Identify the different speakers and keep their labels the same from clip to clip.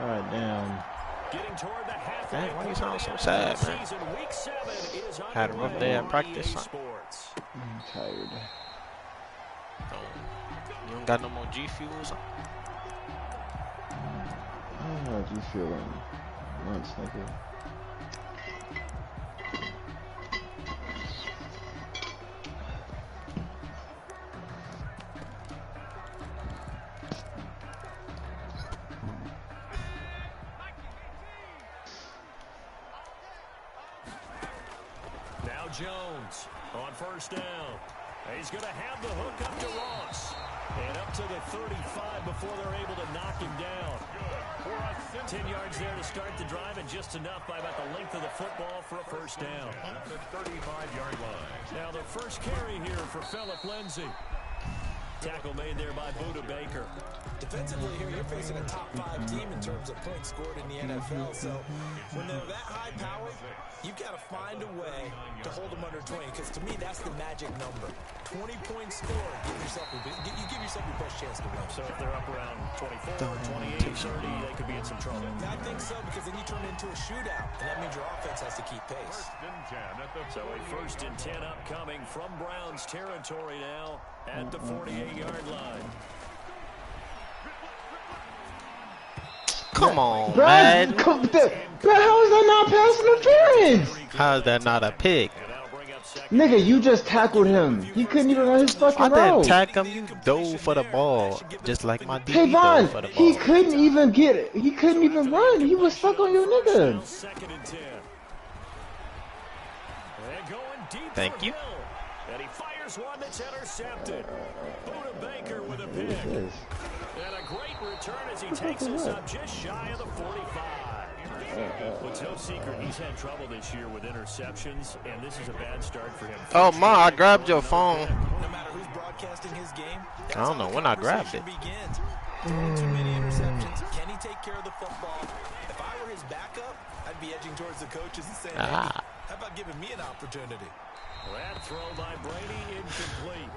Speaker 1: God damn.
Speaker 2: Getting toward the halfway.
Speaker 3: Dang, why you sound so sad, man?
Speaker 2: Week 7 is
Speaker 3: Had a rough day at practice.
Speaker 1: I'm tired.
Speaker 3: You don't got no more G Fuel or something?
Speaker 1: I don't know how G Fuel in months, nigga.
Speaker 2: Jones on first down. He's going to have the hook up to Ross. And up to the 35 before they're able to knock him down. 10 yards there to start the drive, and just enough by about the length of the football for a first down.
Speaker 4: At the 35-yard line.
Speaker 2: Now the first carry here for Phillip Lindsay. Tackle made there by Buda Baker.
Speaker 5: Defensively here, you're facing a top 5 team in terms of points scored in the NFL. So when they're that high powered, you've got to find a way to hold them under 20. Because to me, that's the magic number. 20 points scored. You give yourself your best chance to win.
Speaker 2: So if they're up around 24, 28, 30, they could be in some trouble.
Speaker 5: I think so, because then you turn into a shootout. And that means your offense has to keep pace.
Speaker 2: So a 1st and 10 upcoming from Browns territory now at the 48-yard line.
Speaker 3: Come on,
Speaker 1: bro,
Speaker 3: man.
Speaker 1: Bro, how is that not pass interference?
Speaker 3: How is that not a pick?
Speaker 1: Nigga, you just tackled him. He couldn't even run his fucking route.
Speaker 3: I didn't tackle him. You dove for the ball, just like my DB dove for the ball.
Speaker 1: He couldn't even get it. He couldn't even run. He was stuck on your nigga.
Speaker 3: Thank you.
Speaker 2: And he fires one that's intercepted. Buda Baker with a pick. And a great return as he takes us up just shy of the 45. Well, it's no secret he's had trouble this year with interceptions, and this is a bad start for him.
Speaker 3: Oh, Ma, I grabbed your phone.
Speaker 5: No matter who's broadcasting his game,
Speaker 3: I don't know when I grabbed it.
Speaker 5: Throwing too many interceptions. Can he take care of the football? If I were his backup, I'd be edging towards the coaches and saying, hey, how about giving me an opportunity?
Speaker 2: That throw by Brady incomplete.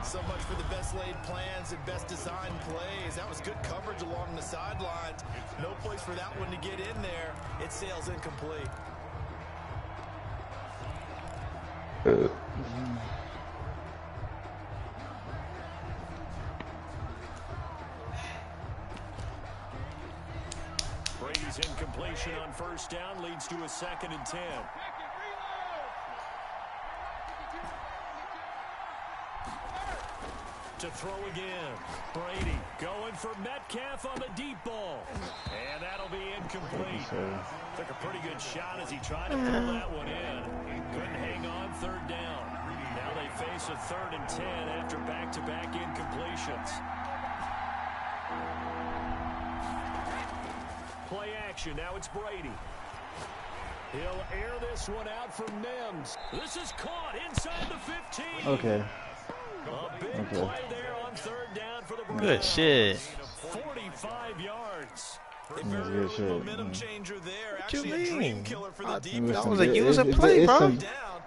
Speaker 5: So much for the best laid plans and best designed plays. That was good coverage along the sidelines. No place for that one to get in there. It sails incomplete.
Speaker 2: Brady's incompletion on first down leads to a 2nd and 10. To throw again. Brady going for Metcalf on the deep ball. And that'll be incomplete. Took a pretty good shot as he tried to pull that one in. Couldn't hang on 3rd down. Now they face a 3rd and 10 after back-to-back incompletions. Play action. Now it's Brady. He'll air this one out for Mims. This is caught inside the 15.
Speaker 1: Okay.
Speaker 2: A big play there on 3rd down for the Browns.
Speaker 3: Good shit.
Speaker 2: 45 yards.
Speaker 1: Good shit.
Speaker 5: Momentum changer there.
Speaker 3: What you
Speaker 5: Actually a
Speaker 3: mean?
Speaker 5: dream killer for the defense.
Speaker 3: That was a user play, bro.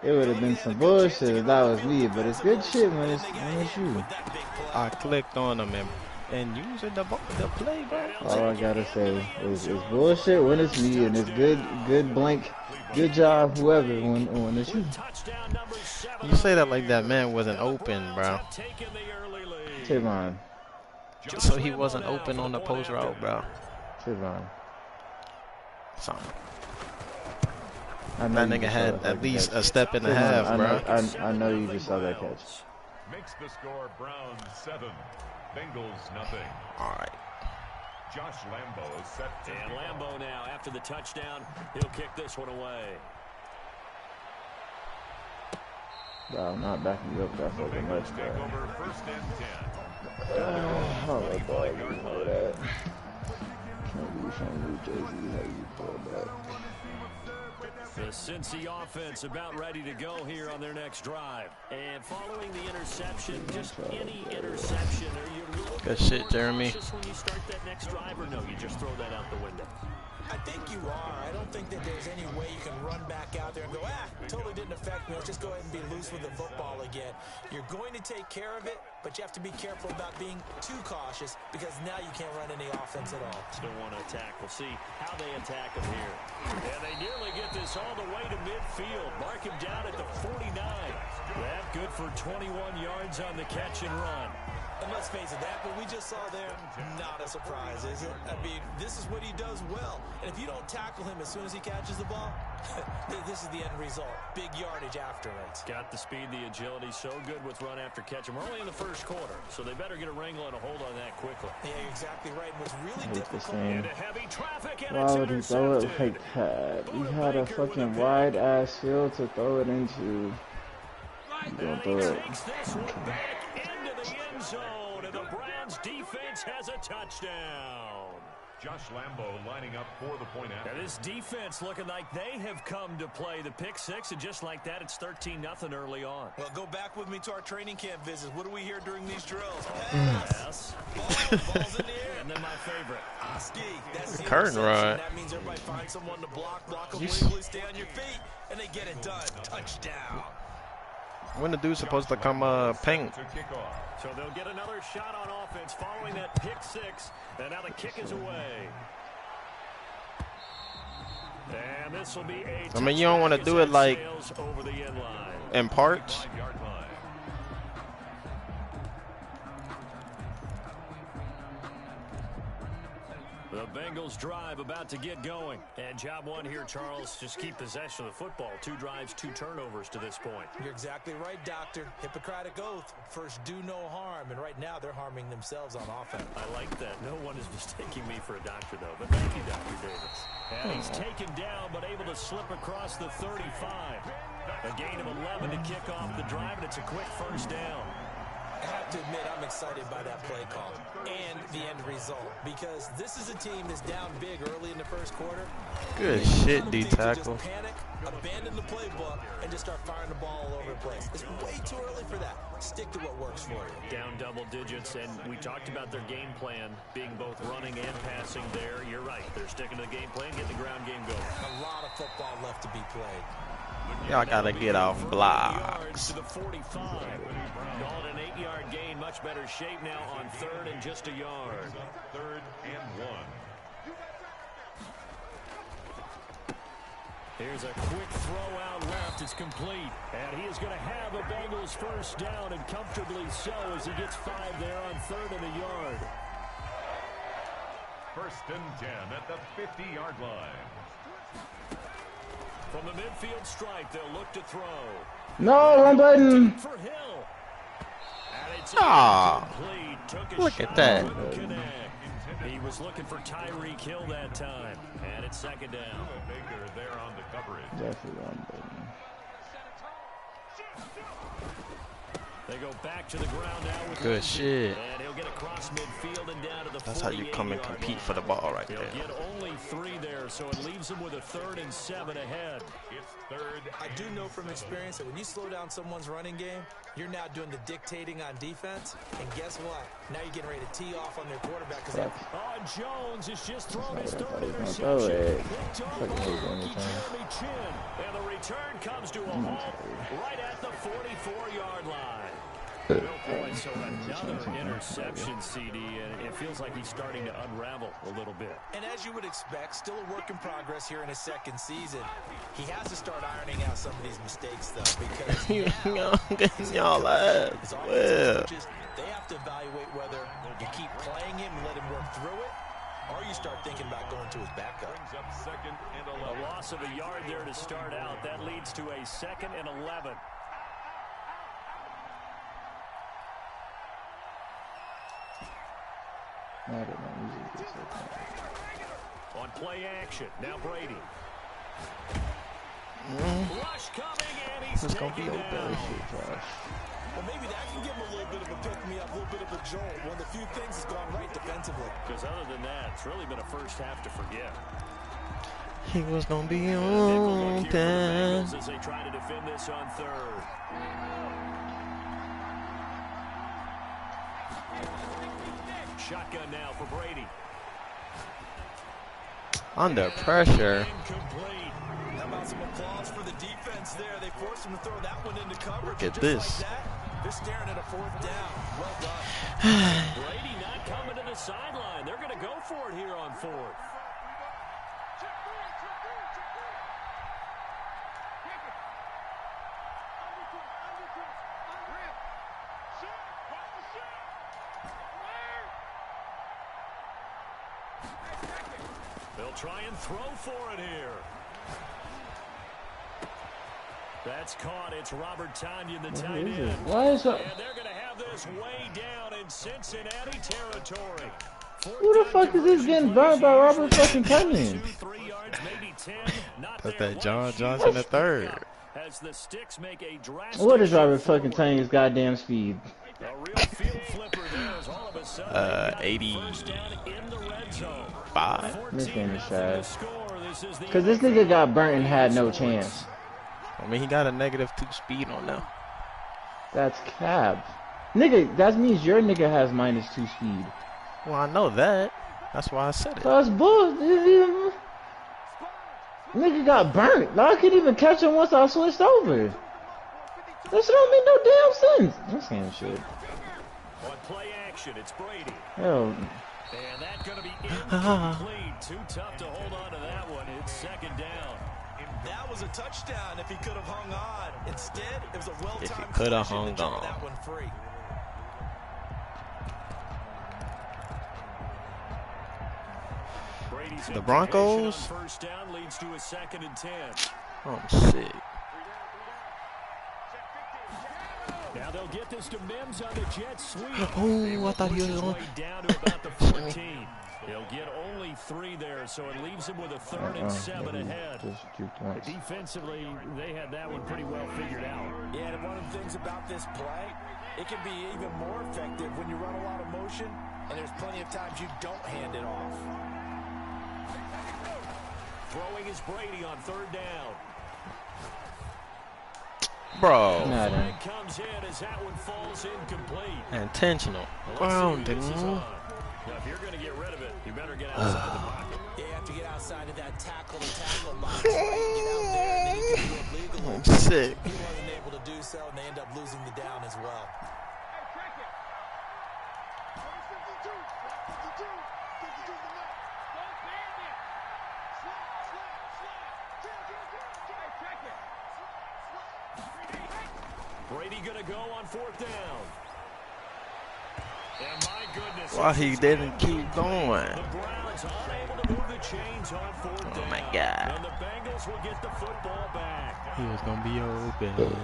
Speaker 1: It would have been some bullshit if that was me, but it's good shit when it's you.
Speaker 3: I clicked on them and using the play, bro.
Speaker 1: All I gotta say is it's bullshit when it's me, and it's good blank. Good job, whoever, when it's you.
Speaker 3: You say that like that man wasn't open, bro.
Speaker 1: Tavon.
Speaker 3: So he wasn't open on the post route, bro.
Speaker 1: Tavon.
Speaker 3: Something.
Speaker 1: That
Speaker 3: nigga had at least a step and a half, bro.
Speaker 1: I know you just saw that catch.
Speaker 4: Makes the score Browns 7, Bengals nothing.
Speaker 3: All right.
Speaker 4: Josh Lambo is set to
Speaker 2: and Lambo now, after the touchdown, he'll kick this one away.
Speaker 1: Bro, I'm not backing you up that fucking much, bro.
Speaker 4: over 1st and 10.
Speaker 1: Oh my God, you know that. Can't be trying to do Jay-Z how you pull that.
Speaker 2: The Cincy offense about ready to go here on their next drive. And following the interception, just any interception, are you
Speaker 3: good shit, Jeremy.
Speaker 2: when you start that next drive, or no, you just throw that out the window?
Speaker 5: I think you are. I don't think that there's any way you can run back out there and go, totally didn't affect me. Let's just go ahead and be loose with the football again. You're going to take care of it, but you have to be careful about being too cautious because now you can't run any offense at all.
Speaker 2: Still want to attack. We'll see how they attack him here. And they nearly get this all the way to midfield. Mark him down at the 49. That good for 21 yards on the catch and run.
Speaker 5: And let's face it, that what we just saw there, not a surprise, is it? I mean, this is what he does well. And if you don't tackle him as soon as he catches the ball, this is the end result. Big yardage afterwards.
Speaker 2: Got the speed, the agility, so good with run after catch. We're only in the first quarter, so they better get a wrangle and a hold on that quickly.
Speaker 5: Yeah, you're exactly right. It was really difficult.
Speaker 2: Into heavy traffic, and
Speaker 1: Why would he throw it like that? He had a fucking wide-ass field to throw it into. Don't throw it.
Speaker 2: Takes this one back into the end zone, and the Browns defense has a touchdown.
Speaker 4: Josh Lambo lining up for the point after.
Speaker 2: Now this defense looking like they have come to play. The pick six, and just like that, it's 13-0 early on.
Speaker 5: Well, go back with me to our training camp visits. What do we hear during these drills?
Speaker 2: Yes.
Speaker 5: Balls in the air.
Speaker 2: And then my favorite.
Speaker 5: Ski. That's the
Speaker 3: Curtain rod.
Speaker 5: That means everybody finds someone to block them legally, stay on your feet, and they get it done. Touchdown.
Speaker 3: When the dude's supposed to come paint?
Speaker 4: To kick off.
Speaker 2: So they'll get another shot on offense following that pick six. And now the kick is away. And this will be a
Speaker 3: I mean, you don't want to do it like
Speaker 2: over the end line.
Speaker 3: in parts.
Speaker 4: 5-yard line.
Speaker 2: The Bengals drive about to get going. And job one here, Charles, just keep possession of the football. 2 drives, 2 turnovers to this point.
Speaker 5: You're exactly right, Doctor. Hippocratic oath. First, do no harm. And right now, they're harming themselves on offense.
Speaker 2: I like that. No one is mistaking me for a doctor, though. But thank you, Dr. Davis. And he's taken down, but able to slip across the 35. A gain of 11 to kick off the drive, and it's a quick first down.
Speaker 5: I have to admit, I'm excited by that play call and the end result because this is a team that's down big early in the first quarter.
Speaker 3: Good shit, D tackle.
Speaker 5: Just panic, abandon the playbook, and just start firing the ball all over the place. It's way too early for that. Stick to what works for you.
Speaker 2: Down double digits, and we talked about their game plan being both running and passing there. You're right. They're sticking to the game plan, getting the ground game going.
Speaker 5: A lot of football left to be played.
Speaker 3: Y'all gotta get off blocks.
Speaker 2: To the 45. Called an 8-yard gain. Much better shape now on 3rd and just a yard.
Speaker 4: 3rd and 1.
Speaker 2: Here's a quick throw out left. It's complete. And he is going to have a Bengals first down, and comfortably so as he gets 5 there on 3rd and a yard.
Speaker 4: 1st and 10 at the 50-yard line.
Speaker 2: From the midfield stripe, they'll look to throw.
Speaker 1: No, wrong button.
Speaker 2: For Hill. And it's
Speaker 3: Aw, look at that.
Speaker 2: He was looking for Tyreek Hill that time. And it's 2nd down.
Speaker 4: Baker there on the coverage.
Speaker 1: Definitely wrong button.
Speaker 2: They go back to the ground now with
Speaker 3: Good shit.
Speaker 2: And he'll get across midfield and down to the
Speaker 3: That's how you come and compete for the ball right there.
Speaker 2: He'll get only 3 there, so it leaves him with a 3rd and 7 ahead.
Speaker 4: It's 3rd.
Speaker 5: I do know from experience that when you slow down someone's running game, you're now doing the dictating on defense. And guess what? Now you're getting ready to tee off on their quarterback.
Speaker 2: Jones has just thrown his 3rd interception.
Speaker 1: Throw it.
Speaker 2: Picked off by rookie Jeremy Chin. And the return comes to a halt right at the 44-yard line. Oh boy, so another interception, CD, and it feels like he's starting to unravel a little bit.
Speaker 5: And as you would expect, still a work in progress here in his 2nd season. He has to start ironing out some of these mistakes, though, because
Speaker 3: y'all ass. Well,
Speaker 5: they have to evaluate whether you keep playing him and let him work through it, or you start thinking about going to his backup.
Speaker 4: Brings up 2nd and 11.
Speaker 2: A loss of a yard there to start out. That leads to a 2nd and 11. On play action, now Brady. Rush coming, and he's taken down.
Speaker 5: Well, maybe that can give him a little bit of a pick-me-up, a little bit of a jolt. One of the few things that's gone right defensively.
Speaker 2: Because other than that, it's really been a first half to forget.
Speaker 3: he was gonna be on time.
Speaker 2: As they try to defend this on 3rd. Shotgun now for Brady.
Speaker 3: Under pressure.
Speaker 5: How about some applause for the defense there? They forced him to throw that one into coverage.
Speaker 3: Look at
Speaker 5: just
Speaker 3: this.
Speaker 5: Like that, they're staring at a 4th down. Well done.
Speaker 2: Brady not coming to the sideline. They're going to go for it here on 4th. They'll try and throw for it here. That's caught. It's Robert Tonyan, the tight end.
Speaker 1: Why is that?
Speaker 2: And they're going to have this way down in Cincinnati territory.
Speaker 1: Who the fuck is this getting burned by Robert fucking Tonyan?
Speaker 2: 3 yards, maybe 10. Not
Speaker 3: That's
Speaker 2: there.
Speaker 3: that John Johnson the third.
Speaker 2: As the sticks make a drastic
Speaker 1: What is Robert
Speaker 2: shift
Speaker 1: fucking
Speaker 2: forward.
Speaker 1: Tonyan's goddamn speed?
Speaker 2: A real field flipper there as all of a sudden they got
Speaker 3: 80.
Speaker 2: first down in the red zone.
Speaker 3: 5.
Speaker 1: This game is
Speaker 2: 14-0
Speaker 1: sad.
Speaker 2: score. This is the
Speaker 1: Cause this nigga got burnt and had no chance.
Speaker 3: I mean, he got a -2 speed on now.
Speaker 1: That's cap. Nigga, that means your nigga has -2 speed.
Speaker 3: Well, I know that. That's why I said it.
Speaker 1: That's bull. Nigga got burnt. I couldn't even catch him once I switched over. That shit don't make no damn sense. I'm saying shit.
Speaker 2: on play action. It's Brady.
Speaker 1: Hell,
Speaker 2: And that's going to be incomplete. Too tough to hold on to that one. It's 2nd down.
Speaker 5: That was a touchdown if he could have hung on. Instead, it was a well-timed
Speaker 3: If he could have
Speaker 5: collision to
Speaker 3: hung
Speaker 5: draw
Speaker 3: on.
Speaker 5: that one free.
Speaker 2: Brady's
Speaker 3: The Broncos?
Speaker 2: incompletion on first down leads to a 2nd and 10.
Speaker 3: I'm sick.
Speaker 2: Now they'll get this to Mims on the jet sweep.
Speaker 3: Oh, I thought he was
Speaker 2: His
Speaker 3: on.
Speaker 2: way down to about the 14. He'll get only 3 there, so it leaves him with a 3rd and 7 ahead.
Speaker 1: just juked once.
Speaker 2: Defensively, they had that one pretty well figured out.
Speaker 5: Yeah, and one of the things about this play, it can be even more effective when you run a lot of motion, and there's plenty of times you don't hand it off.
Speaker 2: Throwing is Brady on 3rd down.
Speaker 3: Bro.
Speaker 1: Nah,
Speaker 2: Flag comes in as that one falls incomplete.
Speaker 3: Intentional.
Speaker 2: Let's see who
Speaker 3: Grounding.
Speaker 2: this is on. Now, if you're going to get rid of it, you better get outside the pocket.
Speaker 5: Yeah, you have to get outside of that tackle-to-tackle box. Right? Get out there, and then you can do it legally.
Speaker 3: I'm sick.
Speaker 5: He wasn't able to do so, and they end up losing the down as well.
Speaker 2: Brady going to go on 4th down. And my goodness.
Speaker 3: Why he didn't keep going?
Speaker 2: The Browns unable to move the chains on 4th down.
Speaker 3: Oh my God.
Speaker 2: And the Bengals will get the football back.
Speaker 3: He was gonna be open.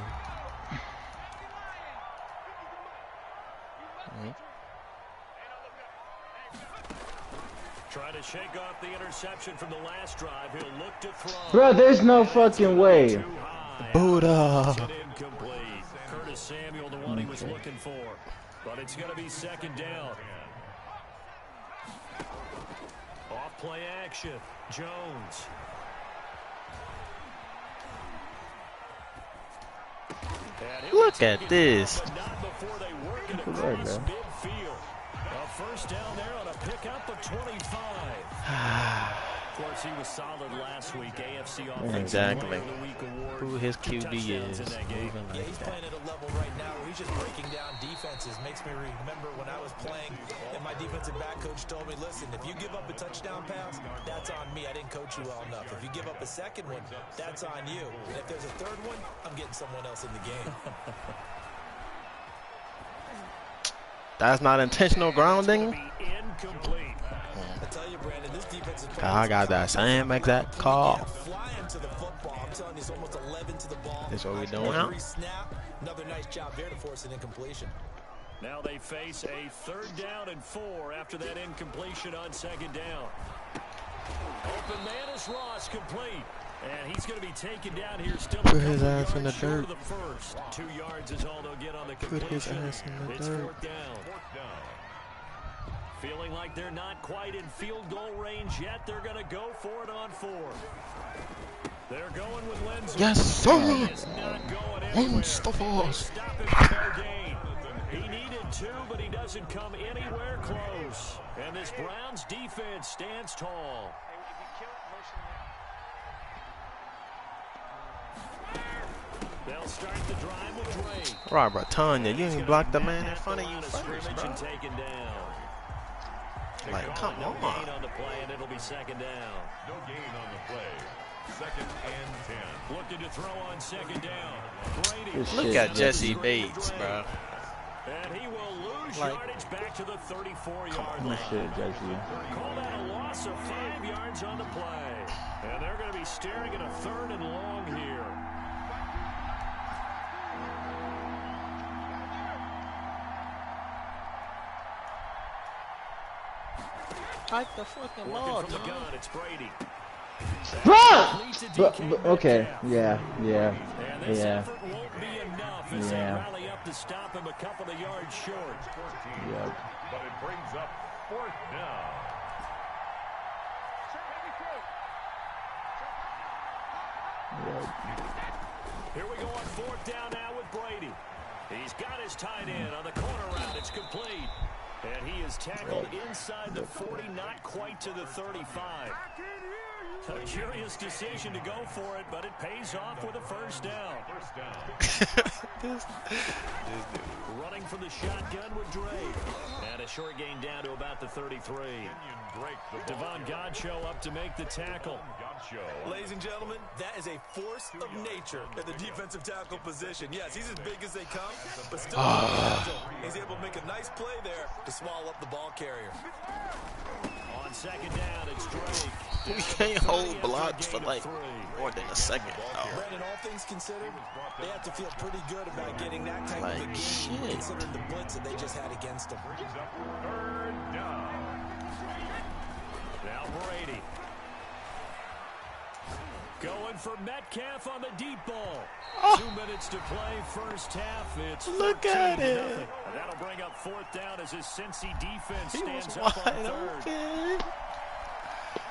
Speaker 2: Trying to shake off the interception from the last drive. He'll look to throw.
Speaker 1: Bro, there's no fucking way.
Speaker 2: Too high.
Speaker 3: Buddha.
Speaker 2: It's incomplete. Curtis Samuel, the one he was looking for. But it's going to be 2nd down. Off play action. Jones. And he'll
Speaker 3: Look
Speaker 2: take
Speaker 3: at
Speaker 2: it
Speaker 3: this.
Speaker 2: down, but not before they work it
Speaker 1: Good work,
Speaker 2: across
Speaker 1: man.
Speaker 2: midfield. A first down there on a pickup of 25. Of course, he was solid last week. AFC Offensive
Speaker 3: Exactly.
Speaker 2: Player of the Week award.
Speaker 3: Who his
Speaker 2: Two
Speaker 3: QB
Speaker 2: touchdowns
Speaker 3: is.
Speaker 2: in that game.
Speaker 3: Moving
Speaker 5: Yeah,
Speaker 3: like
Speaker 5: he's
Speaker 3: that.
Speaker 5: playing at a level right now where he's just breaking down defenses. Makes me remember when I was playing and my defensive back coach told me, listen, if you give up a touchdown pass, that's on me. I didn't coach you well enough. If you give up a second one, that's on you. And if there's a third one, I'm getting someone else in the game.
Speaker 3: That's not intentional grounding.
Speaker 2: Be incomplete.
Speaker 5: I tell you, Brandon, this defense is playing
Speaker 3: I got that same exact call.
Speaker 5: flying to the football. I'm telling you, it's almost 11 to the ball.
Speaker 3: That's what we doing now.
Speaker 5: Every snap, another nice job there to force an incompletion.
Speaker 2: Now they face a 3rd down and 4 after that incompletion on 2nd down. Open man is Ross, complete. And he's going to be taken down here still.
Speaker 3: Put his ass in the
Speaker 2: short
Speaker 3: dirt.
Speaker 2: of the first. 2 yards is all they'll get on the
Speaker 3: Put his
Speaker 2: completion.
Speaker 3: ass in the
Speaker 2: It's
Speaker 3: dirt.
Speaker 2: 4th down. Feeling like they're not quite in field goal range yet. They're going to go for it on 4th. They're going with Lenz.
Speaker 3: Yes,
Speaker 2: He
Speaker 3: sir.
Speaker 2: is not going anywhere.
Speaker 3: Mustafa.
Speaker 2: Stop it for no gain. He needed 2, but he doesn't come anywhere close. And this Browns defense stands tall. They'll start the drive with Drake.
Speaker 3: Robert Tanya, you ain't blocked the man in front of you first, bro.
Speaker 2: Taken down.
Speaker 3: Like, come
Speaker 2: no
Speaker 3: on.
Speaker 2: Gain on the play, and it'll be second down.
Speaker 4: No gain on the play. 2nd and 10.
Speaker 2: Looking to throw on second down. Brady.
Speaker 3: Look at Jesse Bates, bro.
Speaker 2: And he will lose yardage back to the 34-yard line.
Speaker 1: Shit, Jesse.
Speaker 2: Call that a loss of 5 yards on the play. And they're going to be staring at a 3rd and long here.
Speaker 3: Type the fucking
Speaker 2: Looking
Speaker 3: ball,
Speaker 2: from the
Speaker 3: dog.
Speaker 2: gun, it's Brady.
Speaker 1: But, okay, yeah.
Speaker 2: And this effort won't be enough as they rally up to stop him a couple of yards short.
Speaker 1: Yep.
Speaker 4: But it brings up 4th down.
Speaker 2: Here we go on 4th down now with Brady. He's got his tight end on the corner route. It's complete. And he is tackled inside the 40, not quite to the 35. A curious decision to go for it, but it pays off with a first down.
Speaker 3: This
Speaker 2: Running from the shotgun with Drake. And a short gain down to about the 33. Devon Godchaux up to make the tackle.
Speaker 5: Ladies and gentlemen, that is a force of nature at the defensive tackle position. Yes, he's as big as they come, but still he's able to make a nice play there to swallow up the ball carrier.
Speaker 2: On second down, it's Drake.
Speaker 3: We can't hold blocks for like more than a second.
Speaker 5: Brandon, all things considered, they have to feel pretty good about getting that type of a game, considering the blitz that they just had against them.
Speaker 4: 3rd down.
Speaker 2: Now Brady. Going for Metcalf on the deep ball. 2 minutes to play first half. It's
Speaker 3: Look at it.
Speaker 2: And that'll bring up 4th down as his Cincy defense stands up on 3rd.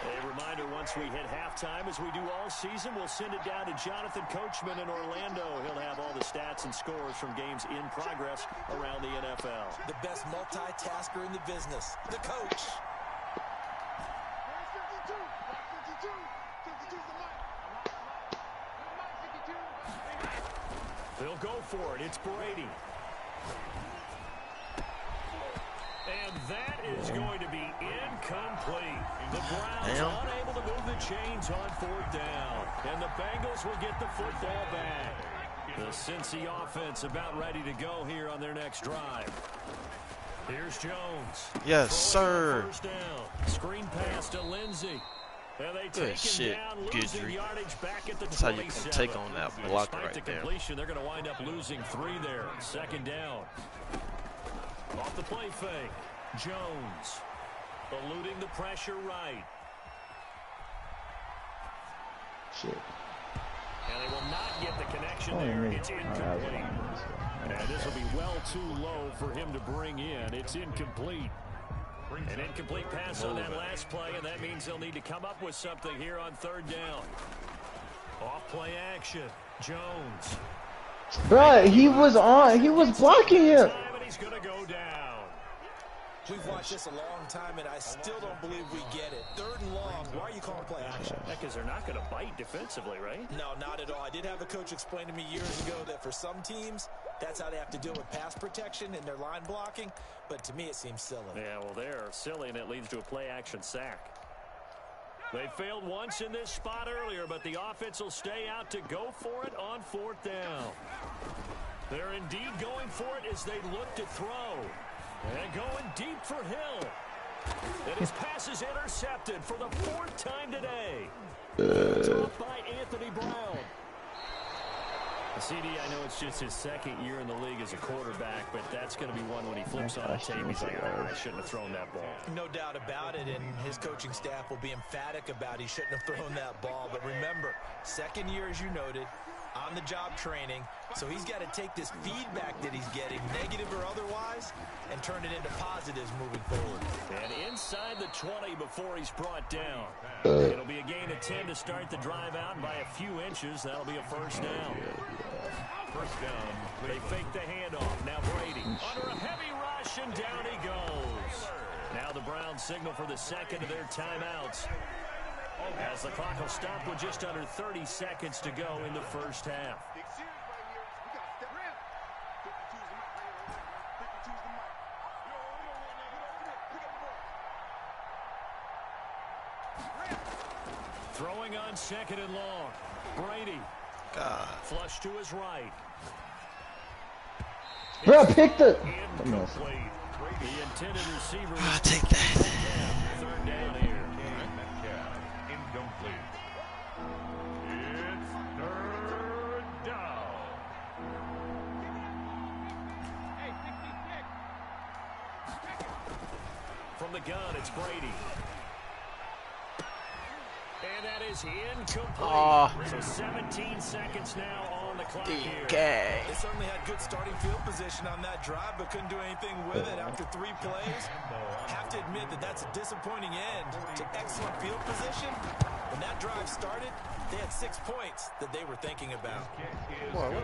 Speaker 2: A reminder, once we hit halftime, as we do all season, we'll send it down to Jonathan Coachman in Orlando. He'll have all the stats and scores from games in progress around the NFL.
Speaker 5: The best multitasker in the business, the coach.
Speaker 2: They'll go for it. It's Brady. And that is going to be incomplete. The Browns unable to move the chains on 4th down. And the Bengals will get the football back. The Cincy offense about ready to go here on their next drive. Here's Jones.
Speaker 3: Yes, sir.
Speaker 2: First down. Screen pass to Lindsey. And they take him down, losing yardage back at the 27.
Speaker 3: That's how you can take on that block right
Speaker 2: Despite
Speaker 3: there.
Speaker 2: the completion, they're going to wind up losing 3 there. Second down. Off the play fake. Jones eluding the pressure right.
Speaker 1: Shit.
Speaker 2: And they will not get the connection there. It's incomplete. And this will be well too low for him to bring in. It's incomplete. An incomplete pass on that last play, and that means they'll need to come up with something here on 3rd down. Off play action. Jones.
Speaker 1: Bruh, he was blocking him.
Speaker 2: And he's going to go down.
Speaker 5: We've watched this a long time, and I still don't believe we get it. 3rd and long. Why are you calling play action?
Speaker 2: Because they're not going to bite defensively, right?
Speaker 5: No, not at all. I did have a coach explain to me years ago that for some teams, that's how they have to deal with pass protection and their line blocking. But to me, it seems silly.
Speaker 2: Yeah, well, they're silly, and it leads to a play-action sack. They failed once in this spot earlier, but the offense will stay out to go for it on 4th down. They're indeed going for it as they look to throw. And going deep for Hill. And his pass is intercepted for the 4th time today. Dropped by Anthony Brown. CD, I know it's just his 2nd year in the league as a quarterback, but that's going to be one when he flips on a tape. He's like, I shouldn't have thrown that ball.
Speaker 5: No doubt about it, and his coaching staff will be emphatic about he shouldn't have thrown that ball. But remember, 2nd year, as you noted, on-the-job training, so he's got to take this feedback that he's getting, negative or otherwise, and turn it into positives moving forward.
Speaker 2: And inside the 20 before he's brought down. It'll be a gain of 10 to start the drive out, and by a few inches, that'll be a first down.
Speaker 4: First down.
Speaker 2: They fake the handoff. Now Brady under a heavy rush, and down he goes. Now the Browns signal for the 2nd of their timeouts, as the clock will stop with just under 30 seconds to go in the first half. Throwing on 2nd and long. Brady.
Speaker 3: God.
Speaker 2: Flush to his right.
Speaker 1: Bro, pick the.
Speaker 2: Incomplete. The intended receiver.
Speaker 3: I'll take that.
Speaker 2: 3rd down here.
Speaker 4: Metcalf, incomplete. It's 3rd down.
Speaker 2: From the gun, it's Brady. And that is incomplete.
Speaker 3: Oh.
Speaker 2: So 17 seconds now on the clock here.
Speaker 3: DK.
Speaker 5: They certainly had good starting field position on that drive, but couldn't do anything with it after 3 plays. Have to admit that that's a disappointing end to excellent field position. When that drive started, they had 6 points that they were thinking about.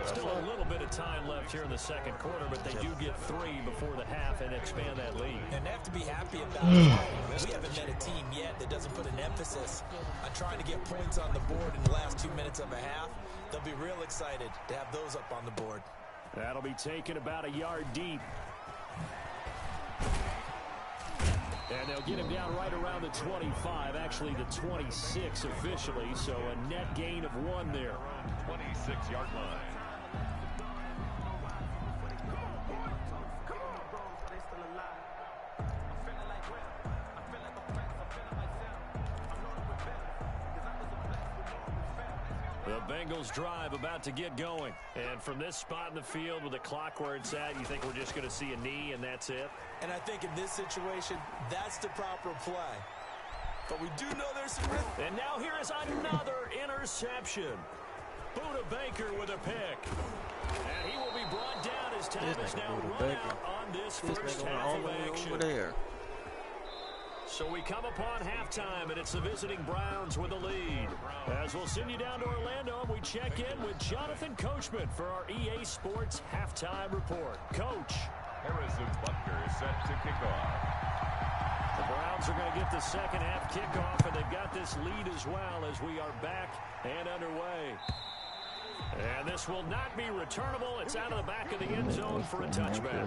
Speaker 2: Still a little bit of time left here in the 2nd quarter, but they do get 3 before the half and expand that lead.
Speaker 5: And they have to be happy about it. We haven't met a team yet that doesn't put an emphasis on trying to get points on the board in the last 2 minutes of a half. They'll be real excited to have those up on the board.
Speaker 2: That'll be taken about a yard deep. And they'll get him down right around the 25, actually the 26 officially, so a net gain of 1 there.
Speaker 4: 26-yard line.
Speaker 2: The Bengals drive about to get going. And from this spot in the field with the clock where it's at, you think we're just going to see a knee and that's it?
Speaker 5: And I think in this situation, that's the proper play. But we do know there's some risk.
Speaker 2: And now here is another interception. Buda Baker with a pick. And he will be brought down as time is now run out on this first half of action.
Speaker 3: Over there.
Speaker 2: So we come upon halftime, and it's the visiting Browns with the lead. As we'll send you down to Orlando, and we check in with Jonathan Coachman for our EA Sports Halftime Report. Coach.
Speaker 4: Harrison Butker is set to kick off.
Speaker 2: The Browns are going to get the second half kickoff, and they've got this lead as well as we are back and underway. And this will not be returnable. It's out of the back of the end zone for a touchback.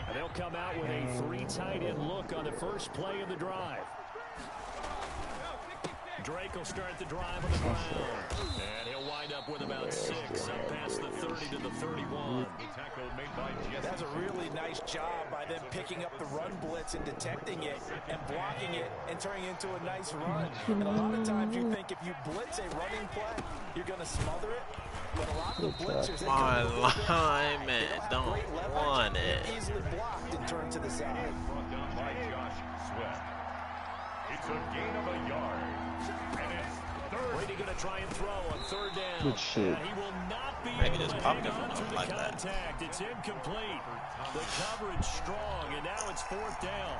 Speaker 2: And they'll come out with a 3 tight end look on the first play of the drive. Drake will start the drive on the ground. And he'll wind up with about 6 up past the 30 to the 31.
Speaker 4: Tackle made by Jesse.
Speaker 5: That's a really nice job by them picking up the run blitz and detecting it and blocking it and turning it into a nice run. And a lot of times you think if you blitz a running play, you're going to smother it. But a lot of the blitzers,
Speaker 3: My lineman don't want it.
Speaker 5: easily blocked and turned to the side.
Speaker 4: Brought down by Josh Sweat. It's a gain of a yard. And it's 3rd.
Speaker 2: Brady going to try and throw on 3rd down.
Speaker 1: Good shit.
Speaker 2: And he will not be
Speaker 3: Maybe
Speaker 2: able
Speaker 3: just
Speaker 2: to
Speaker 3: popped
Speaker 2: hang
Speaker 3: it
Speaker 2: on
Speaker 3: from
Speaker 2: through the
Speaker 3: like that.
Speaker 2: contact. It's incomplete. The coverage strong, and now it's 4th down.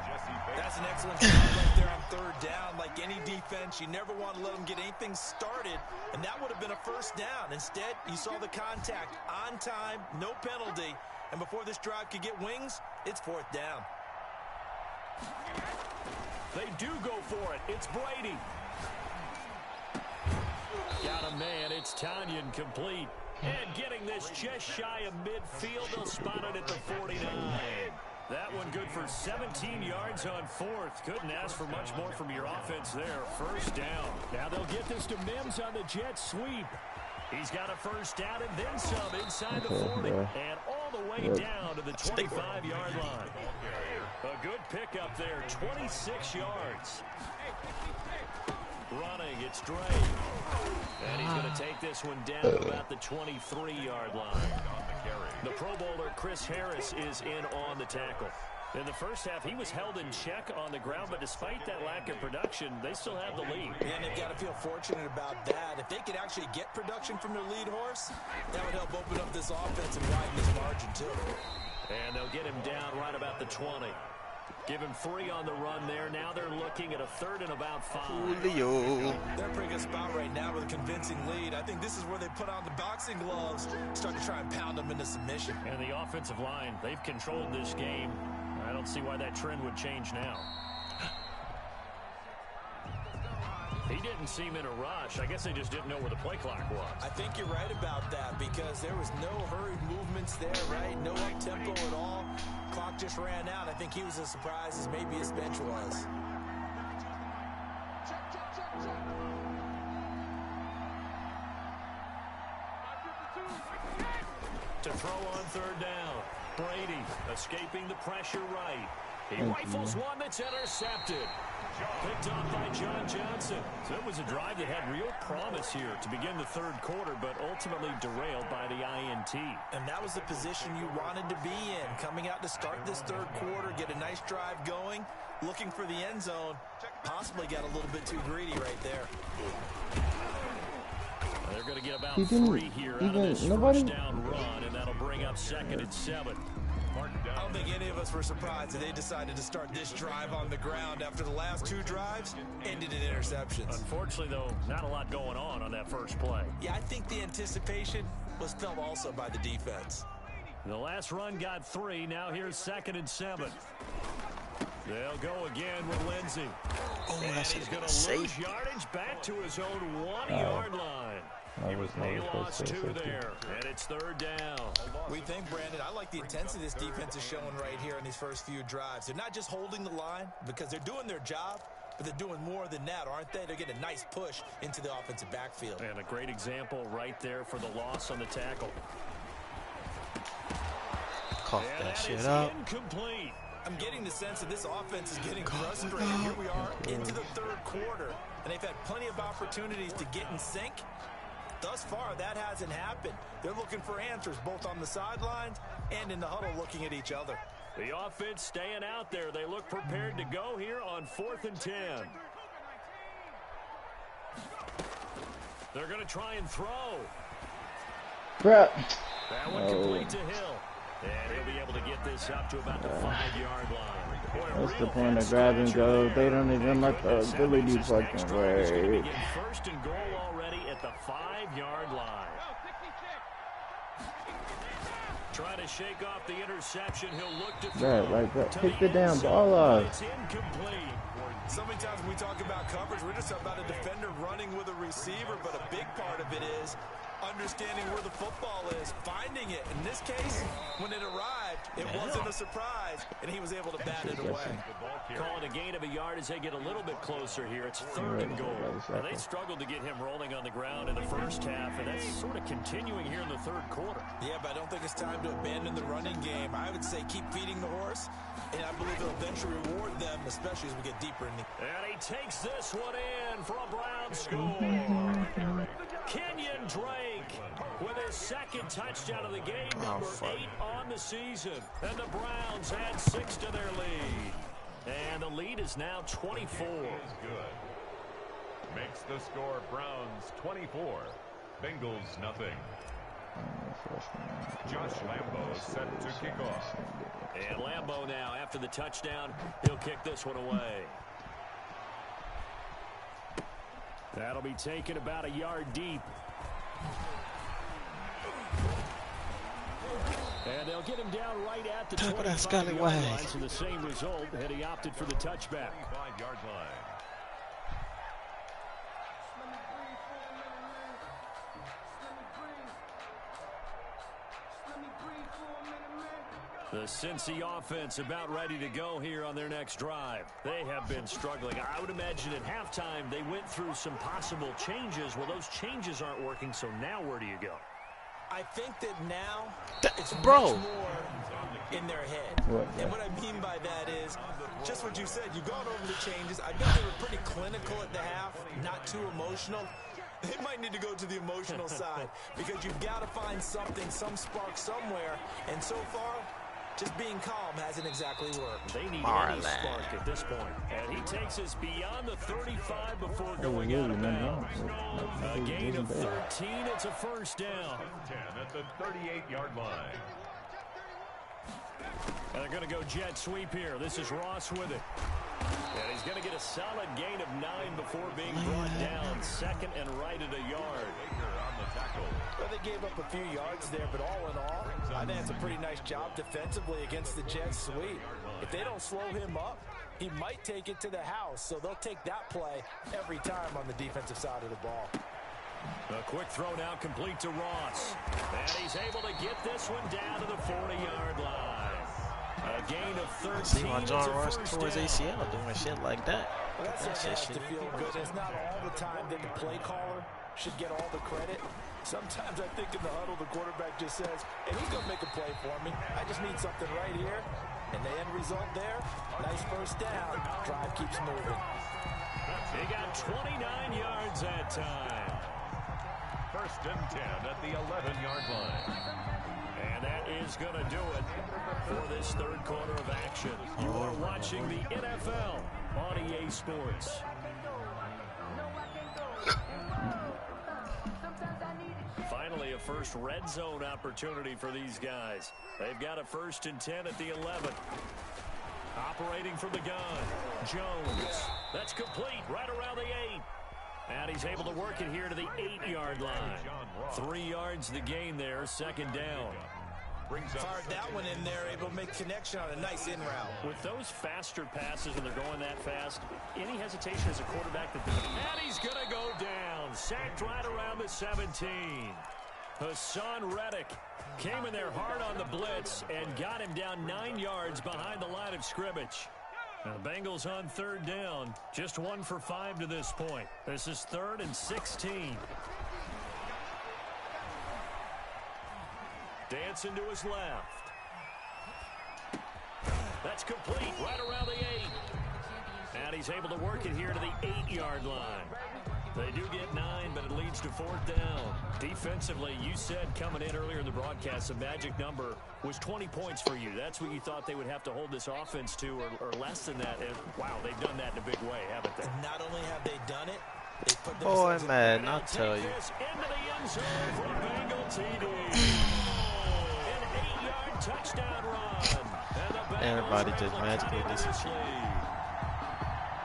Speaker 5: That's an excellent job right there on 3rd down. Like any defense, you never want to let them get anything started, and that would have been a 1st down. Instead, you saw the contact on time, no penalty, and before this drive could get wings, it's 4th down.
Speaker 2: They do go for it. It's Brady. Got a man. It's Tanyan complete. And getting this just shy of midfield. They'll spot it at the 49. That one good for 17 yards on 4th. Couldn't ask for much more from your offense there. 1st down. Now they'll get this to Mims on the jet sweep. He's got a 1st down and then some inside the 40. And all the way down to the 25-yard line. A good pickup there. 26 yards. Running, it's Drake. And he's going to take this one down to about the 23-yard line. The Pro Bowler Chris Harris is in on the tackle. In the first half, he was held in check on the ground, but despite that lack of production, they still have the lead.
Speaker 5: And they've got to feel fortunate about that. If they could actually get production from their lead horse, that would help open up this offense and widen this margin, too.
Speaker 2: And they'll get him down right about the 20. Give him 3 on the run there. Now they're looking at a 3rd and about 5.
Speaker 3: Julio.
Speaker 5: They're in a pretty good spot right now with a convincing lead. I think this is where they put on the boxing gloves, start to try and pound them into submission.
Speaker 2: And the offensive line, they've controlled this game. I don't see why that trend would change now. He didn't seem in a rush. I guess they just didn't know where the play clock was.
Speaker 5: I think you're right about that because there was no hurried movements there, right? No up-tempo at all. Clock just ran out. I think he was as surprised as maybe his bench was.
Speaker 2: To throw on third down. Brady escaping the pressure right. He rifles one that's intercepted. Picked off by John Johnson. So it was a drive that had real promise here to begin the third quarter, but ultimately derailed by the INT.
Speaker 5: And that was the position you wanted to be in. Coming out to start this third quarter, get a nice drive going, looking for the end zone. Possibly got a little bit too greedy right there.
Speaker 2: They're going to get about 3 here out of this first down run, and that'll bring up 2nd and 7.
Speaker 5: I don't think any of us were surprised that they decided to start this drive on the ground after the last 2 drives ended in interceptions.
Speaker 2: Unfortunately, though, not a lot going on that first play.
Speaker 5: Yeah, I think the anticipation was felt also by the defense.
Speaker 2: The last run got 3. Now here's 2nd and 7. They'll go again with Lindsey.
Speaker 3: Oh,
Speaker 2: and
Speaker 3: that's
Speaker 2: he's going to
Speaker 3: safe.
Speaker 2: lose yardage back to his own 1-yard line. He lost 2 there, and it's 3rd down.
Speaker 5: We think, Brandon, I like the intensity this defense is showing right here in these first few drives. They're not just holding the line because they're doing their job, but they're doing more than that, aren't they? They're getting a nice push into the offensive backfield.
Speaker 2: And a great example right there for the loss on the tackle.
Speaker 3: Cough that shit up.
Speaker 2: Incomplete.
Speaker 5: I'm getting the sense that this offense is getting frustrated. Here we are into the third quarter, and they've had plenty of opportunities to get in sync. Thus far, that hasn't happened. They're looking for answers both on the sidelines and in the huddle looking at each other.
Speaker 2: The offense staying out there. They look prepared to go here on 4th and 10. They're going to try and throw.
Speaker 1: Crap.
Speaker 2: That one complete to Hill. And he'll be able to get this up to about the 5-yard line. Boy,
Speaker 1: What's the point of grab and go? They don't even let the ability fucking work.
Speaker 2: 1st and goal already at the 5-yard line. Trying to shake off the interception. He'll look to throw.
Speaker 1: Right, right. Pick the damn ball off.
Speaker 2: It's incomplete.
Speaker 5: So many times when we talk about coverage, we're just about a defender running with a receiver, but a big part of it is understanding where the football is, finding it. In this case, when it arrived, it wasn't a surprise, and he was able to bat it away.
Speaker 2: Calling a gain of a yard as they get a little bit closer here. It's 3rd and goal. And they struggled to get him rolling on the ground in the first half, and that's sort of continuing here in the third quarter.
Speaker 5: Yeah, but I don't think it's time to abandon the running game. I would say keep feeding the horse, and I believe it'll eventually reward them, especially as we get deeper in the...
Speaker 2: And he takes this one in for a Brown score. Kenyon Drake with his 2nd touchdown of the game, number 8 on the season. And the Browns add 6 to their lead. And the lead is now 24.
Speaker 4: Is good. Makes the score Browns 24, Bengals nothing. Josh Lambo is set to kick off.
Speaker 2: And Lambo now, after the touchdown, he'll kick this one away. That'll be taken about a yard deep. And they'll get him down right at the 25-yard line. So the same result, had he opted for the touchback.
Speaker 4: 5-yard line.
Speaker 2: The Cincy offense about ready to go here on their next drive. They have been struggling. I would imagine at halftime they went through some possible changes. Well, those changes aren't working, so now where do you go?
Speaker 5: I think that now it's much more in their head. And what I mean by that is just what you said. You've gone over the changes. I bet they were pretty clinical at the half, not too emotional. They might need to go to the emotional side because you've got to find something, some spark somewhere. And so far, just being calm hasn't exactly worked.
Speaker 2: They need any spark at this point. And he takes us beyond the 35 before going out of bounds. A gain of 13. It's a first down.
Speaker 4: 10 at the 38-yard line.
Speaker 2: And they're going to go jet sweep here. This is Ross with it. And he's going to get a solid gain of 9 before being brought down. 2nd and right at a yard.
Speaker 5: Well, they gave up a few yards there, but all in all, I think it's a pretty nice job defensively against the jet sweep. If they don't slow him up, he might take it to the house. So they'll take that play every time on the defensive side of the ball.
Speaker 2: A quick throw now complete to Ross. And he's able to get this one down to the 40-yard line. A gain of 13.
Speaker 3: See why John Ross tore his ACL doing shit like that.
Speaker 5: Well, that certainly has to feel good. It's not all the time that the play caller should get all the credit. Sometimes I think in the huddle, the quarterback just says, hey, who's going to make a play for me? I just need something right here. And the end result there, nice first down. Drive keeps moving.
Speaker 2: He got 29 yards that time.
Speaker 4: 1st and 10 at the 11-yard line.
Speaker 2: And that is going to do it for this third quarter of action. You are watching the NFL on EA Sports. Finally, a first red zone opportunity for these guys. They've got a 1st and 10 at the 11. Operating from the gun, Jones. That's complete right around the 8. And he's able to work it here to the 8-yard line. 3 yards the gain there, 2nd down.
Speaker 5: Fired that one in there, able to make connection on a nice in route.
Speaker 2: With those faster passes and they're going that fast, any hesitation as a quarterback that and he's going to go down. Sacked right around the 17. Hassan Reddick came in there hard on the blitz and got him down 9 yards behind the line of scrimmage. Now the Bengals on 3rd down, just 1 for 5 to this point. This is 3rd and 16. Dancing to his left. That's complete right around the 8. And he's able to work it here to the 8-yard line. They do get 9, but it leads to 4th down. Defensively, you said coming in earlier in the broadcast, the magic number was 20 points for you. That's what you thought they would have to hold this offense to, or less than that. And wow, they've done that in a big way, haven't they?
Speaker 5: And not only have they done it, they put
Speaker 3: Boy,
Speaker 5: themselves
Speaker 3: man, I'll tell you.
Speaker 2: Into the end zone for a Bengal TD. An 8-yard touchdown run. And the Bengals
Speaker 3: Everybody just magically disappeared.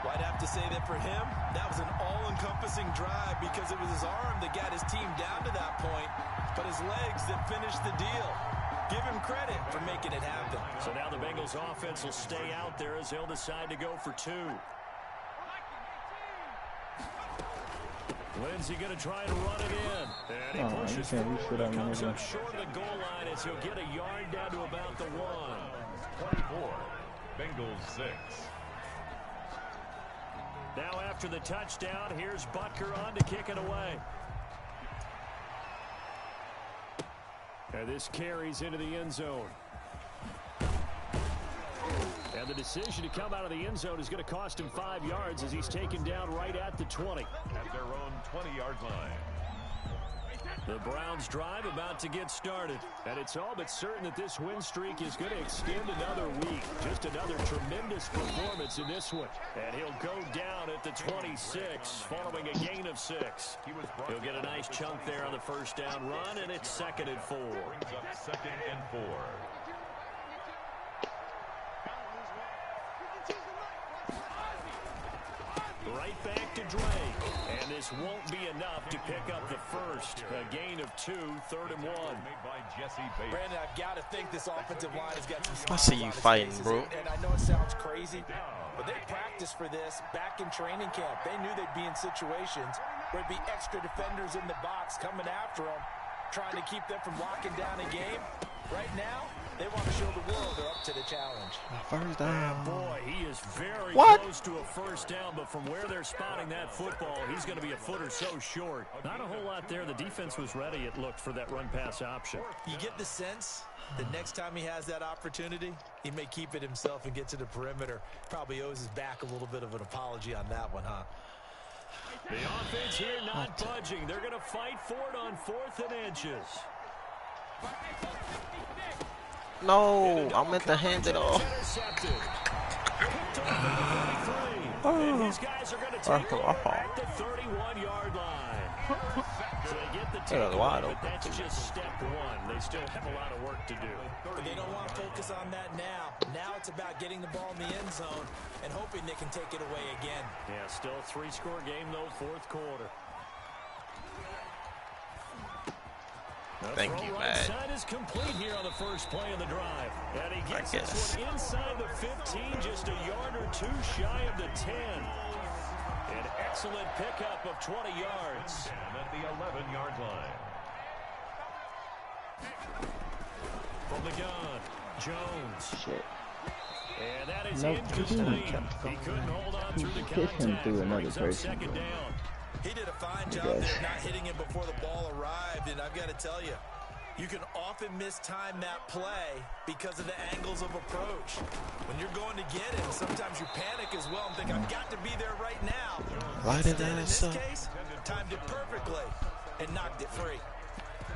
Speaker 5: Well, I'd have to say that for him, that was an all-encompassing drive because it was his arm that got his team down to that point, but his legs that finished the deal. Give him credit for making it happen.
Speaker 2: So now the Bengals offense will stay out there as they'll decide to go for 2. Lindsey going to try to run it in. And he pushes forward. Comes up short of the goal line as he'll get a yard down to about the 1.
Speaker 4: 24, Bengals 6.
Speaker 2: Now after the touchdown, here's Butker on to kick it away. And this carries into the end zone. And the decision to come out of the end zone is going to cost him 5 yards as he's taken down right at the 20.
Speaker 4: At their own 20-yard line.
Speaker 2: The Browns drive about to get started. And it's all but certain that this win streak is going to extend another week. Just another tremendous performance in this one. And he'll go down at the 26 following a gain of 6. He'll get a nice chunk there on the 1st down run, and it's 2nd and 4.
Speaker 4: Brings up 2nd and 4.
Speaker 2: Right back to Drake. And this won't be enough to pick up the 1st. A gain of 2, 3rd and 1.
Speaker 4: Made by Jesse Bates.
Speaker 5: Brandon, I've got to think this offensive line has got some
Speaker 3: I see
Speaker 5: smiles
Speaker 3: you
Speaker 5: on its
Speaker 3: fighting,
Speaker 5: faces,
Speaker 3: bro.
Speaker 5: And I know it sounds crazy, but they practiced for this back in training camp. They knew they'd be in situations where it'd be extra defenders in the box coming after them, trying to keep them from locking down a game. Right now, they want to show the world they're up to the challenge.
Speaker 3: 1st down.
Speaker 2: Boy, he is very
Speaker 3: What?
Speaker 2: close to a 1st down, but from where they're spotting that football, he's going to be a foot or so short. Not a whole lot there. The defense was ready, it looked, for that run-pass option.
Speaker 5: You get the sense that next time he has that opportunity, he may keep it himself and get to the perimeter. Probably owes his back a little bit of an apology on that one, huh?
Speaker 2: The offense here not budging. They're going to fight for it on 4th and inches.
Speaker 3: No, I meant to hand it off.
Speaker 2: And his guys are going to take it at the 31-yard line. So they get the takeaway, but that's just step 1. They still have a lot of work to do.
Speaker 5: But they don't want to focus on that now. Now it's about getting the ball in the end zone and hoping they can take it away again.
Speaker 2: Yeah, still a 3-score game, though, 4th quarter.
Speaker 3: Thank you, man.
Speaker 2: Side is complete here on the 1st play of the drive. And he gets this one inside the 15, just a yard or 2 shy of the 10. An excellent pickup of 20 yards.
Speaker 4: And at the 11-yard line.
Speaker 2: From the gun, Jones.
Speaker 1: Shit.
Speaker 2: And that is
Speaker 1: Nope.
Speaker 2: incomplete. He couldn't hold on through the
Speaker 1: Hit him
Speaker 2: contact.
Speaker 1: through another
Speaker 2: Brings up
Speaker 1: person.
Speaker 2: second down.
Speaker 5: He did a fine job there not hitting him before the ball arrived, and I've got to tell you, you can often mistime that play because of the angles of approach. When you're going to get him, sometimes you panic as well and think, I've got to be there right now. Instead, in this case, timed it perfectly and knocked it free.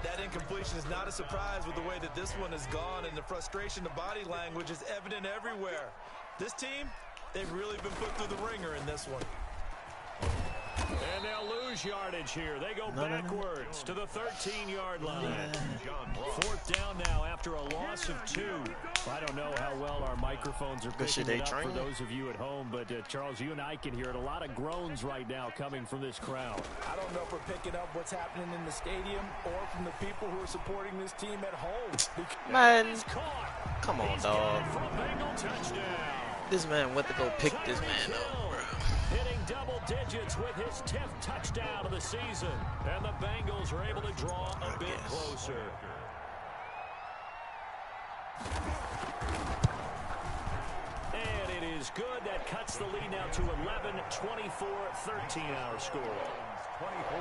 Speaker 5: That incompletion is not a surprise with the way that this one has gone, and the frustration, the body language is evident everywhere. This team, they've really been put through the ringer in this one.
Speaker 2: And they'll lose yardage here. They go backwards to the 13-yard line. Fourth down now after a loss of 2. I don't know how well our microphones are picking it up for those of you at home, but Charles, you and I can hear it. A lot of groans right now coming from this crowd.
Speaker 5: I don't know if we're picking up what's happening in the stadium or from the people who are supporting this team at home.
Speaker 3: Man, come on, dog. This man went to go pick this man up, bro.
Speaker 2: Hitting double digits with his 10th touchdown of the season. And the Bengals are able to draw a bit closer. And it is good. That cuts the lead now to 11, 24, 13 our score.
Speaker 4: 24,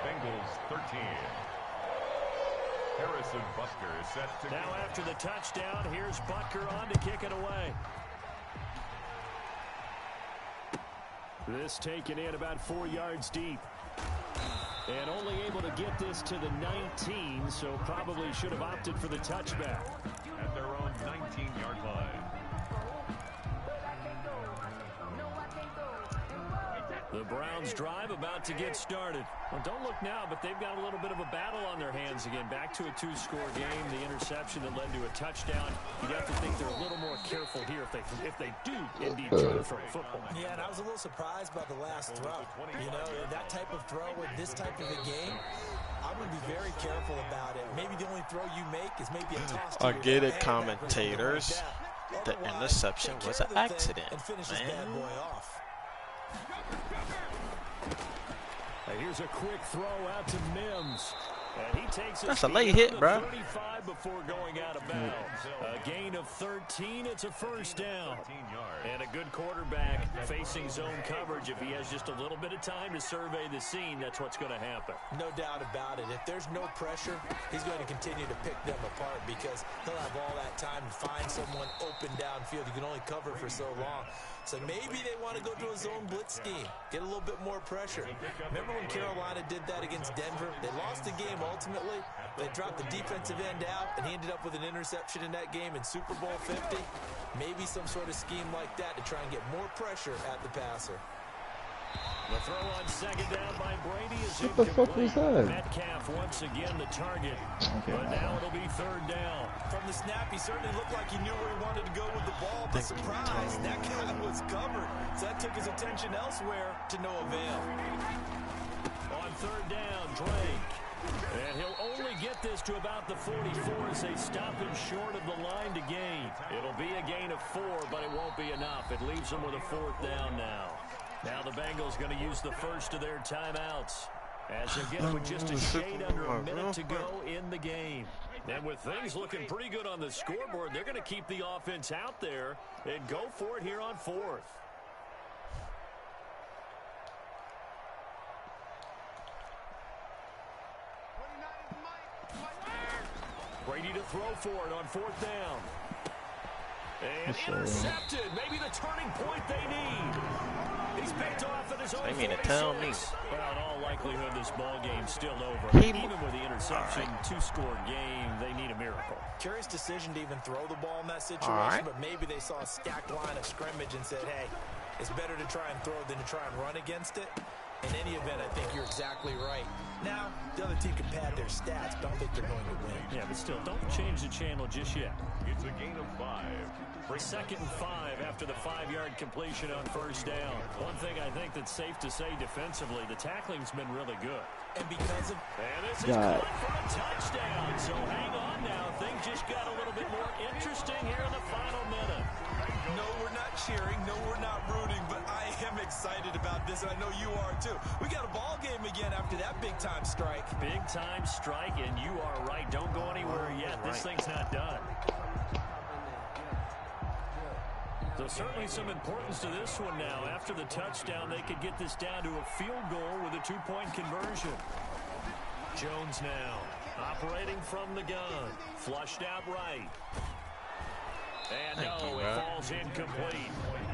Speaker 4: Bengals 13. Harrison Butker is set to
Speaker 2: now after the touchdown, here's Butker on to kick it away. This taken in about 4 yards deep. And only able to get this to the 19, so probably should have opted for the touchback.
Speaker 4: at their own 19-yard line.
Speaker 2: The Browns drive about to get started. Well, don't look now, but they've got a little bit of a battle on their hands again. Back to a 2-score game. The interception that led to a touchdown. You'd have to think they're a little more careful here if they do indeed try to throw a football.
Speaker 5: Yeah, and I was a little surprised by the last throw. You know, that type of throw in this type of a game, I'm going to be very careful about it. Maybe the only throw you make is maybe a toss to
Speaker 3: I get it, commentators. The interception was an accident, man.
Speaker 2: Here's a quick throw out to Mims. And he takes
Speaker 3: That's a late hit, bro.
Speaker 2: 35 before going out of bounds. A gain of 13. It's a first down. And a good quarterback facing zone coverage. If he has just a little bit of time to survey the scene, that's what's going to happen.
Speaker 5: No doubt about it. If there's no pressure, he's going to continue to pick them apart because he'll have all that time to find someone open downfield. You can only cover for so long. So maybe they want to go to a zone blitz scheme, get a little bit more pressure. Remember when Carolina did that against Denver? They lost the game ultimately. They dropped the defensive end out, and he ended up with an interception in that game in Super Bowl 50. Maybe some sort of scheme like that to try and get more pressure at the passer.
Speaker 2: The throw on second down by Brady is
Speaker 1: what the fuck was that?
Speaker 2: Metcalf once again the target, but now it'll be third down.
Speaker 5: From the snap, he certainly looked like he knew where he wanted to go with the ball, but surprise, that guy was covered. So that took his attention elsewhere to no avail.
Speaker 2: On third down, Drake. And he'll only get this to about the 44 as they stop him short of the line to gain. It'll be a gain of 4, but it won't be enough. It leaves them with a fourth down now. Now the Bengals going to use the first of their timeouts as they get with just a shade under a minute to go in the game. And with things looking pretty good on the scoreboard, they're going to keep the offense out there and go for it here on fourth. Brady to throw for it on fourth down. And intercepted. Maybe the turning point they need. He's picked off at his own 46.
Speaker 3: Tell me.
Speaker 2: Well, in all likelihood, this ball game's still over. Even with the interception, 2-score game, they need a miracle.
Speaker 5: Curious decision to even throw the ball in that situation, but maybe they saw a stacked line of scrimmage and said, hey, it's better to try and throw than to try and run against it. In any event, I think you're exactly right. Now, the other team can pad their stats. Don't think they're going to win.
Speaker 2: Yeah, but still, don't change the channel just yet.
Speaker 4: It's a gain of 5.
Speaker 2: Second and 5 after the 5-yard completion on first down. One thing I think that's safe to say defensively, the tackling's been really good.
Speaker 5: And because of...
Speaker 2: And this is caught for a touchdown. So hang on now. Things just got a little bit more interesting here in the final minute.
Speaker 5: No, we're not cheering. No, we're not rooting. But I am excited about this, and I know you are too. We got a ball game again after that big-time strike.
Speaker 2: Big-time strike, and you are right. Don't go anywhere yet. This thing's not done. So certainly some importance to this one now. After the touchdown, they could get this down to a field goal with a 2-point conversion. Jones now operating from the gun. Flushed out right. And no, it falls incomplete.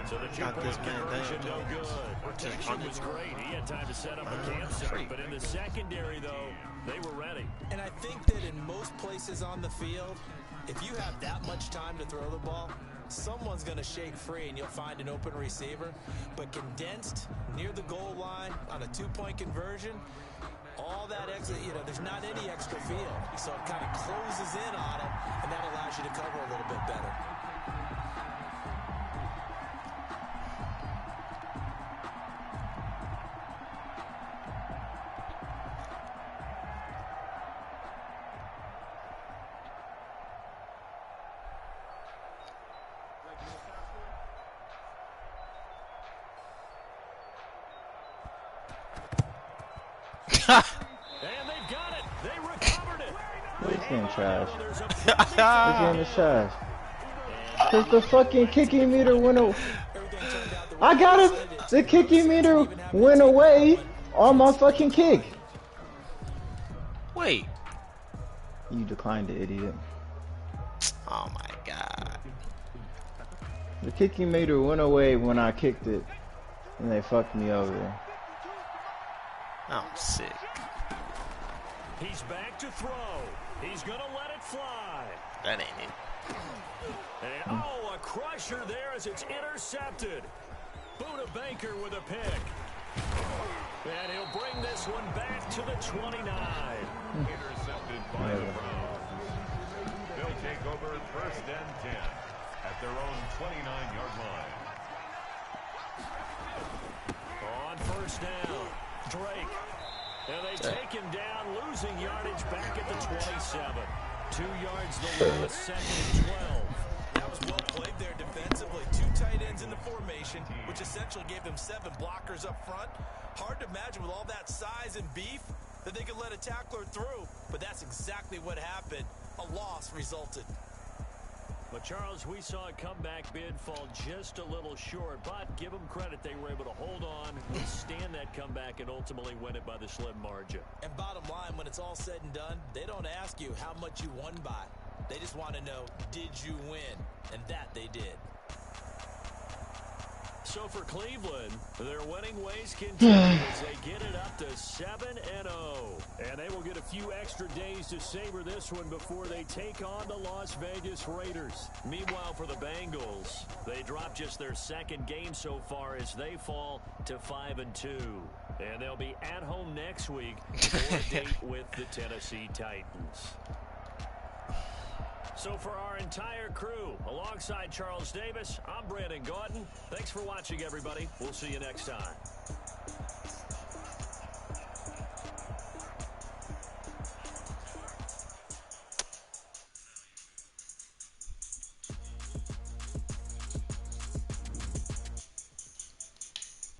Speaker 2: So the 2-point conversion no good. Protection was great. He had time to set up a campsite. But in the secondary, though, they were ready.
Speaker 5: And I think that in most places on the field, if you have that much time to throw the ball, someone's going to shake free and you'll find an open receiver. But condensed near the goal line on a 2-point conversion, all that extra, there's not any extra field. So it kind of closes in on them, and that allows you to cover a little bit better.
Speaker 2: And they've got it. They recovered it.
Speaker 1: This game trash. This game is trash. Because the fucking kicking meter went away. I got it. The kicking meter went away on my fucking kick.
Speaker 3: Wait.
Speaker 1: You declined it, idiot.
Speaker 3: Oh my god.
Speaker 1: The kicking meter went away when I kicked it. And they fucked me over.
Speaker 3: I'm sick.
Speaker 2: He's back to throw. He's going to let it fly.
Speaker 3: That ain't it.
Speaker 2: And, a crusher there as it's intercepted. Buda Baker with a pick. And he'll bring this one back to the 29.
Speaker 4: Intercepted by the Browns. They'll take over 1st and 10 at their own 29-yard line.
Speaker 2: On 1st down, Drake. And they take him down, losing yardage back at the 27. 2 yards the loss, 2nd and 12.
Speaker 5: That was well played there defensively. 2 tight ends in the formation, which essentially gave them 7 blockers up front. Hard to imagine with all that size and beef that they could let a tackler through, but that's exactly what happened. A loss resulted.
Speaker 2: But, Charles, we saw a comeback bid fall just a little short, but give them credit. They were able to hold on, withstand that comeback, and ultimately win it by the slim margin.
Speaker 5: And bottom line, when it's all said and done, they don't ask you how much you won by. They just want to know, did you win? And that they did.
Speaker 2: So for Cleveland, their winning ways continue as they get it up to 7-0. And they will get a few extra days to savor this one before they take on the Las Vegas Raiders. Meanwhile, for the Bengals, they drop just their 2nd game so far as they fall to 5-2. And they'll be at home next week for a date with the Tennessee Titans. So for our entire crew, alongside Charles Davis, I'm Brandon Gaudin. Thanks for watching, everybody. We'll see you next time.